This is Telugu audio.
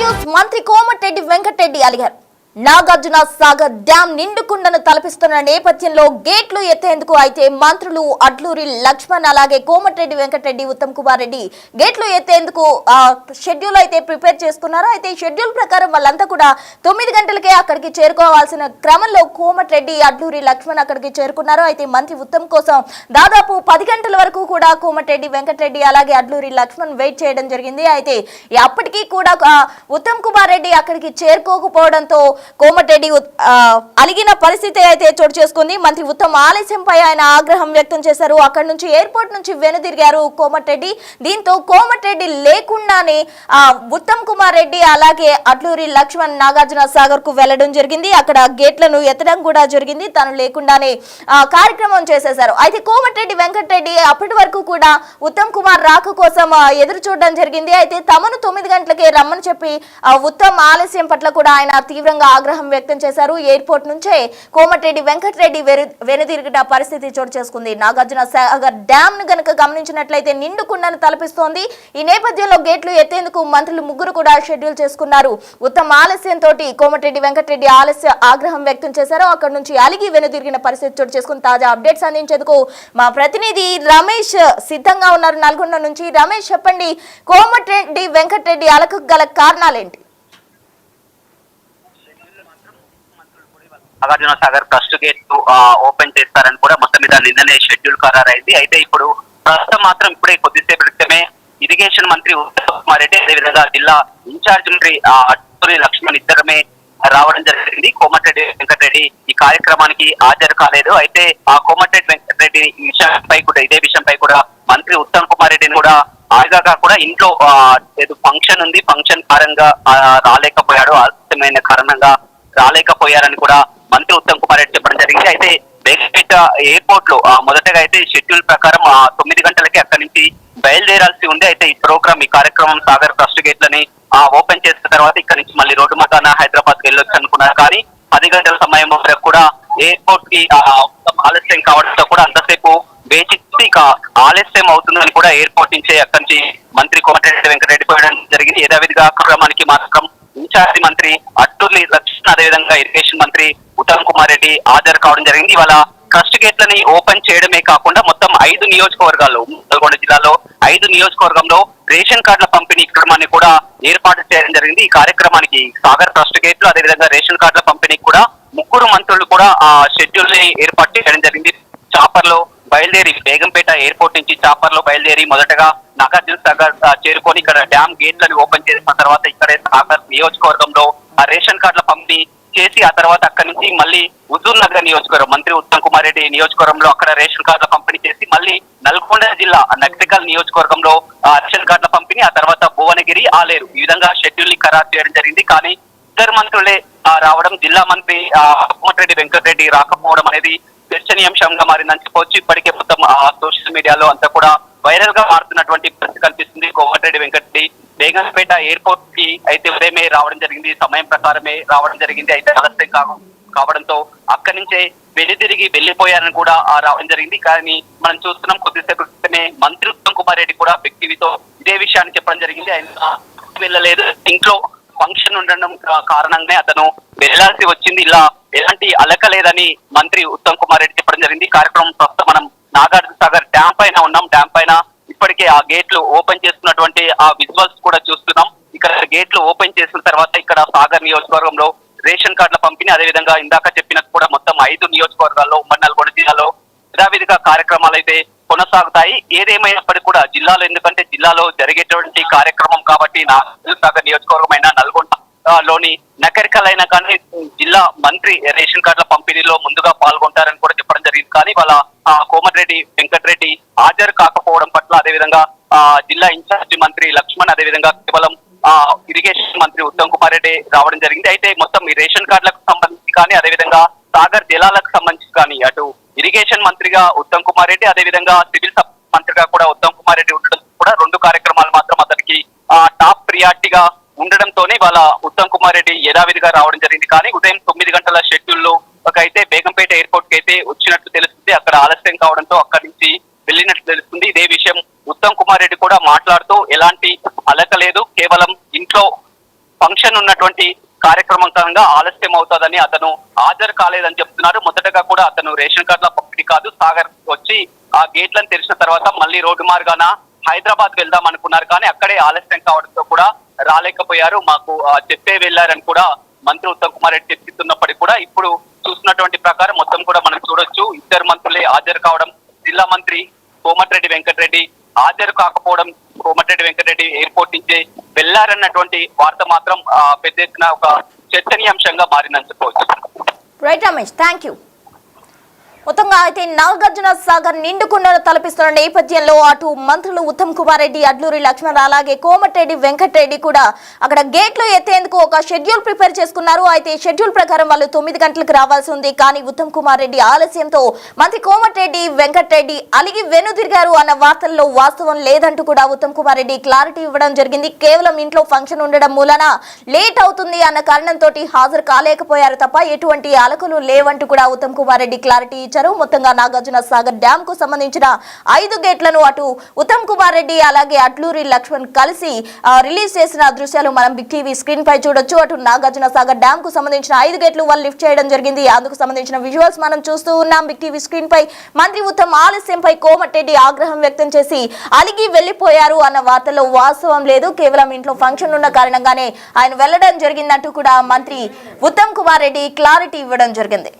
న్యూస్ మంత్రి కోమటిరెడ్డి వెంకటరెడ్డి అలిగారు. నాగార్జున సాగర్ డ్యాం నిండుకుండను తలపిస్తున్న నేపథ్యంలో గేట్లు ఎత్తేందుకు అయితే మంత్రులు అడ్లూరి లక్ష్మణ్ అలాగే కోమటిరెడ్డి వెంకటరెడ్డి ఉత్తమ్ కుమార్ రెడ్డి గేట్లు ఎత్తేందుకు షెడ్యూల్ అయితే ప్రిపేర్ చేసుకున్నారు. అయితే షెడ్యూల్ ప్రకారం వాళ్ళంతా కూడా 9 గంటలకే అక్కడికి చేరుకోవాల్సిన క్రమంలో కోమటిరెడ్డి అడ్లూరి లక్ష్మణ్ అక్కడికి చేరుకున్నారు. అయితే మంత్రి ఉత్తమ్ కోసం దాదాపు 10 గంటల వరకు కూడా కోమటిరెడ్డి వెంకటరెడ్డి అలాగే అడ్లూరి లక్ష్మణ్ వెయిట్ చేయడం జరిగింది. అయితే అప్పటికీ కూడా ఉత్తమ్ కుమార్ రెడ్డి అక్కడికి చేరుకోకపోవడంతో కోమటిరెడ్డి అలిగిన పరిస్థితి అయితే చోటు చేసుకుంది. మంత్రి ఉత్తమ్ ఆలస్యంపై ఆయన ఆగ్రహం వ్యక్తం చేశారు. అక్కడి నుంచి ఎయిర్పోర్ట్ నుంచి వెనుదిరిగారు కోమటిరెడ్డి. దీంతో కోమటిరెడ్డి లేకుండానే ఉత్తమ్ కుమార్ రెడ్డి అలాగే అడ్లూరి లక్ష్మణ్ నాగార్జున సాగర్ కు వెళ్లడం జరిగింది. అక్కడ గేట్లను ఎత్తడం కూడా జరిగింది. తను లేకుండానే కార్యక్రమం చేసేశారు. అయితే కోమటిరెడ్డి వెంకటరెడ్డి అప్పటి వరకు కూడా ఉత్తమ్ కుమార్ రాక కోసం ఎదురు చూడడం జరిగింది. అయితే తమను 9 గంటలకే రమ్మని చెప్పి ఉత్తమ్ ఆలస్యం పట్ల కూడా ఆయన తీవ్రంగా ఆగ్రహం వ్యక్తం చేశారు. ఎయిర్పోర్ట్ నుంచే కోమటిరెడ్డి వెంకటరెడ్డి వెనుదిరిగిన పరిస్థితి చోటు చేసుకుంది. నాగార్జున సాగర్ డ్యామ్ ను గనక గమనించినట్లయితే నిండుకుండను తలపిస్తోంది. ఈ నేపథ్యంలో గేట్లు ఎత్తేందుకు మంత్రులు ముగ్గురు కూడా షెడ్యూల్ చేసుకున్నారు. ఉత్తమ ఆలస్యంతో కోమటిరెడ్డి వెంకటరెడ్డి ఆగ్రహం వ్యక్తం చేశారు. అక్కడి నుంచి అలిగి వెనుదిరిగిన పరిస్థితి చోటు చేసుకుని తాజా అప్డేట్స్ అందించేందుకు మా ప్రతినిధి రమేష్ సిద్ధంగా ఉన్నారు నల్గొండ నుంచి. రమేష్, చెప్పండి, కోమటిరెడ్డి వెంకటరెడ్డి అలకు గల కారణాలేంటి? Nagarjuna Sagar crest gate open చేస్తారని కూడా మొత్తం మీద నిన్ననే షెడ్యూల్ ఖరారైంది. అయితే ఇప్పుడు ప్రస్తుతం మాత్రం ఇప్పుడే కొద్దిసేపు క్రితమే ఇరిగేషన్ మంత్రి ఉత్తమ్ కుమార్ రెడ్డి అదేవిధంగా జిల్లా ఇన్ఛార్జ్ మంత్రి అడ్లూరి లక్ష్మణ్ ఇద్దరమే రావడం జరిగింది. కోమటిరెడ్డి వెంకటరెడ్డి ఈ కార్యక్రమానికి హాజరు కాలేదు. అయితే ఆ కోమటిరెడ్డి వెంకటరెడ్డి ఇదే విషయంపై కూడా మంత్రి ఉత్తమ్ కుమార్ రెడ్డిని కూడా ఆగాగా కూడా ఇంట్లో ఏదో ఫంక్షన్ ఉంది, ఫంక్షన్ కారణంగా రాలేకపోయాడు, ఆలస్యమైన కారణంగా రాలేకపోయారని కూడా మంత్రి ఉత్తమ్ కుమార్ రెడ్డి చెప్పడం జరిగింది. అయితే బేగంపేట ఎయిర్పోర్ట్ లో మొదటగా అయితే షెడ్యూల్ ప్రకారం 9 గంటలకి అక్కడి నుంచి బయలుదేరాల్సి ఉంది. అయితే ఈ కార్యక్రమం సాగర్ ట్రస్ట్ గేట్లని ఓపెన్ చేసిన తర్వాత ఇక్కడ నుంచి మళ్ళీ రోడ్డు మార్గాన హైదరాబాద్ కి వెళ్ళొచ్చు అనుకున్నారు. కానీ 10 గంటల సమయం వరకు కూడా ఎయిర్పోర్ట్ కి ఆలస్యం కావడంతో కూడా అంతసేపు వేచి ఇక ఆలస్యం అవుతుందని కూడా ఎయిర్పోర్ట్ నుంచే అక్కడి నుంచి మంత్రి కోమటిరెడ్డి వెంకటరెడ్డి పోయడం జరిగింది. యథావిధిగా కార్యక్రమానికి మాత్రం ఇన్ఛార్జి మంత్రి అడ్లూరి లక్ష్మణ్ అదేవిధంగా ఇరిగేషన్ మంత్రి ఉత్తమ్ కుమార్ రెడ్డి హాజరు కావడం జరిగింది. ఇవాళ ట్రస్ట్ గేట్లని ఓపెన్ చేయడమే కాకుండా మొత్తం 5 నియోజకవర్గాల్లో నల్గొండ జిల్లాలో 5 నియోజకవర్గంలో రేషన్ కార్డుల పంపిణీ క్రమాన్ని కూడా ఏర్పాటు చేయడం జరిగింది. ఈ కార్యక్రమానికి సాగర్ ట్రస్ట్ గేట్లు అదేవిధంగా రేషన్ కార్డుల పంపిణీకి కూడా ముగ్గురు మంత్రులు కూడా షెడ్యూల్ ని ఏర్పాటు చేయడం జరిగింది. చాపర్ లో బయలుదేరి బేగంపేట ఎయిర్పోర్ట్ నుంచి చాపర్ లో బయలుదేరి మొదటగా నాగార్జున సాగర్ చేరుకొని ఇక్కడ డ్యామ్ గేట్లను ఓపెన్ చేసిన తర్వాత ఇక్కడే సాగర్ నియోజకవర్గంలో రేషన్ కార్డుల పంపిణీ చేసి ఆ తర్వాత అక్కడి నుంచి మళ్ళీ హుజూర్ నగర్ నియోజకవర్గం మంత్రి ఉత్తమ్ కుమార్ రెడ్డి నియోజకవర్గంలో అక్కడ రేషన్ కార్డుల పంపిణీ చేసి మళ్ళీ నల్గొండ జిల్లా నగరికల్ నియోజకవర్గంలో రేషన్ కార్డుల పంపిణీ ఆ తర్వాత భువనగిరి ఆలేరు ఈ విధంగా షెడ్యూల్ ని ఖరారు చేయడం జరిగింది. కానీ ఇద్దరు మంత్రులే రావడం, జిల్లా మంత్రి కోమటిరెడ్డి వెంకటరెడ్డి రాకపోవడం అనేది చర్చనీయాంశంగా మారిందని చెప్పవచ్చు. ఇప్పటికే మొత్తం సోషల్ మీడియాలో అంతా కూడా వైరల్ గా మారుతున్నటువంటి పరిస్థితి కనిపిస్తుంది. కోమటిరెడ్డి వెంకటరెడ్డి బేగంపేట ఎయిర్పోర్ట్ కి అయితే ఉదయమే రావడం జరిగింది, సమయం ప్రకారమే రావడం జరిగింది. అయితే ఆలస్యం కావడంతో అక్కడి నుంచే వెనుదిరిగి వెళ్లిపోయారని కూడా రావడం జరిగింది. కానీ మనం చూస్తున్నాం కొద్దిసేపు క్రితమే మంత్రి ఉత్తమ్ కుమార్ రెడ్డి కూడా వ్యక్తితో ఇదే విషయాన్ని చెప్పడం జరిగింది. ఆయన వెళ్ళలేదు, ఇంట్లో ఫంక్షన్ ఉండడం కారణంగానే అతను వెళ్లాల్సి వచ్చింది, ఇలా ఎలాంటి అలకలేదని మంత్రి ఉత్తమ్ కుమార్ రెడ్డి చెప్పడం జరిగింది. కార్యక్రమం ప్రస్తుతం మనం నాగార్జున సాగర్ డ్యామ్ పైన ఉన్నాం. డ్యామ్ పైన ఇప్పటికే ఆ గేట్లు ఓపెన్ చేస్తున్నటువంటి ఆ విజువల్స్ కూడా చూస్తున్నాం. ఇక్కడ గేట్లు ఓపెన్ చేసిన తర్వాత ఇక్కడ సాగర్ నియోజకవర్గంలో రేషన్ కార్డుల పంపిణీ అదేవిధంగా ఇందాక చెప్పినట్టు కూడా మొత్తం 5 నియోజకవర్గాల్లో ఉమ్మడి నల్గొండ జిల్లాలో యథావిధిగా కార్యక్రమాలు అయితే కొనసాగుతాయి. ఏదేమైనప్పటికీ కూడా జిల్లాలో, ఎందుకంటే జిల్లాలో జరిగేటువంటి కార్యక్రమం కాబట్టి నాగార్జున సాగర్ నియోజకవర్గమైన నల్గొండ లోని నకరికల్ అయినా కానీ జిల్లా మంత్రి రేషన్ కార్డుల పంపిణీలో ముందుగా పాల్గొంటారని కూడా చెప్పడం జరిగింది. కానీ వాళ్ళ కోమటిరెడ్డి వెంకటరెడ్డి హాజరు కాకపోవడం పట్ల అదేవిధంగా జిల్లా ఇన్ఛార్జి మంత్రి లక్ష్మణ్ అదేవిధంగా కేవలం ఇరిగేషన్ మంత్రి ఉత్తమ్ కుమార్ రెడ్డి రావడం జరిగింది. అయితే మొత్తం ఈ రేషన్ కార్డులకు సంబంధించి కానీ అదేవిధంగా సాగర్ జలాలకు సంబంధించి కానీ అటు ఇరిగేషన్ మంత్రిగా ఉత్తమ్ కుమార్ రెడ్డి అదేవిధంగా సివిల్ మంత్రిగా కూడా ఉత్తమ్ కుమార్ రెడ్డి ఉండడం కూడా 2 కార్యక్రమాలు మాత్రం అతనికి టాప్ ప్రియారిటీగా ఉండడంతోనే వాళ్ళ ఉత్తమ్ కుమార్ రెడ్డి యథావిధిగా రావడం జరిగింది. కానీ ఉదయం 9 గంటల షెడ్యూల్ లో అయితే బేగంపేట ఎయిర్పోర్ట్ కి అయితే వచ్చినట్టు తెలుస్తుంది. అక్కడ ఆలస్యం కావడంతో అక్కడి నుంచి వెళ్ళినట్లు తెలుస్తుంది. ఇదే విషయం ఉత్తమ్ కుమార్ రెడ్డి కూడా మాట్లాడుతూ ఎలాంటి అలక లేదు, కేవలం ఇంట్లో ఫంక్షన్ ఉన్నటువంటి కార్యక్రమం కారణంగా ఆలస్యం అవుతుందని అతను హాజరు కాలేదని చెప్తున్నారు. మొదటగా కూడా అతను రేషన్ కార్డుల పంపిణీ కాదు, సాగర్ వచ్చి ఆ గేట్లను తెరిచిన తర్వాత మళ్ళీ రోడ్డు మార్గాన హైదరాబాద్ వెళ్దాం అనుకున్నారు, కానీ అక్కడే ఆలస్యం కావడంతో కూడా రాలేకపోయారు. మాకు చెప్పే వెళ్లారని కూడా మంత్రి ఉత్తమ్ కుమార్ రెడ్డి చెప్తున్నప్పటికీ కూడా ఇప్పుడు చూసినటువంటి ప్రకారం మొత్తం కూడా మనం చూడొచ్చు, ఇద్దరు మంత్రులే హాజరు కావడం. జిల్లా మంత్రి కోమటిరెడ్డి వెంకటరెడ్డి హాజరు కాకపోవడం, కోమటిరెడ్డి వెంకటరెడ్డి ఎయిర్పోర్ట్ నుంచి వెళ్లారన్నటువంటి వార్త మాత్రం పెద్ద ఎత్తున ఒక చర్చనీయాంశంగా మారిందని చెప్పవచ్చు. Right Ramesh, thank you. మొత్తంగా అయితే నాగార్జున సాగర్ నిండుకుండను తలపిస్తున్న నేపథ్యంలో అటు మంత్రులు ఉత్తమ్ కుమార్ రెడ్డి, అడ్లూరి లక్ష్మణ్ అలాగే కోమటిరెడ్డి వెంకటరెడ్డి కూడా అక్కడ గేట్లు ఎత్తేందుకు ఒక షెడ్యూల్ ప్రిపేర్ చేసుకున్నారు. అయితే షెడ్యూల్ ప్రకారం వాళ్ళు 9 గంటలకు రావాల్సి ఉంది, కానీ ఉత్తమ్ కుమార్ రెడ్డి ఆలస్యంతో మంత్రి కోమటిరెడ్డి వెంకటరెడ్డి అలిగి వెనుదిరిగారు అన్న వార్తల్లో వాస్తవం లేదంటూ కూడా ఉత్తమ్ కుమార్ రెడ్డి క్లారిటీ ఇవ్వడం జరిగింది. కేవలం ఇంట్లో ఫంక్షన్ ఉండడం మూలన లేట్ అవుతుంది అన్న కారణంతో హాజరు కాలేకపోయారు తప్ప ఎటువంటి అలకలు లేవంటూ కూడా ఉత్తమ్ కుమార్ రెడ్డి క్లారిటీ ఇచ్చారు. మొత్తంగా నాగార్జున సాగర్ డ్యామ్ కు సంబంధించిన 5 గేట్లను అటు ఉత్తమ్ కుమార్ రెడ్డి అలాగే అడ్లూరి లక్ష్మణ్ కలిసి రిలీజ్ చేసిన దృశ్యాలు మనం బిగ్ టీవీ స్క్రీన్ పై చూడొచ్చు. అటు నాగార్జున సాగర్ డ్యామ్ కు సంబంధించిన 5 గేట్లు వాళ్ళు లిఫ్ట్ చేయడం జరిగింది. అందుకు సంబంధించిన విజువల్స్ మనం చూస్తూ ఉన్నాం బిగ్ టీవీ స్క్రీన్ పై. మంత్రి ఉత్తమ్ ఆలస్యంపై కోమటిరెడ్డి ఆగ్రహం వ్యక్తం చేసి అలిగి వెళ్లిపోయారు అన్న వార్తలో వాస్తవం లేదు. కేవలం ఇంట్లో ఫంక్షన్ ఉన్న కారణంగానే ఆయన వెళ్లడం జరిగిందంటూ కూడా మంత్రి ఉత్తమ్ కుమార్ రెడ్డి క్లారిటీ ఇవ్వడం జరిగింది.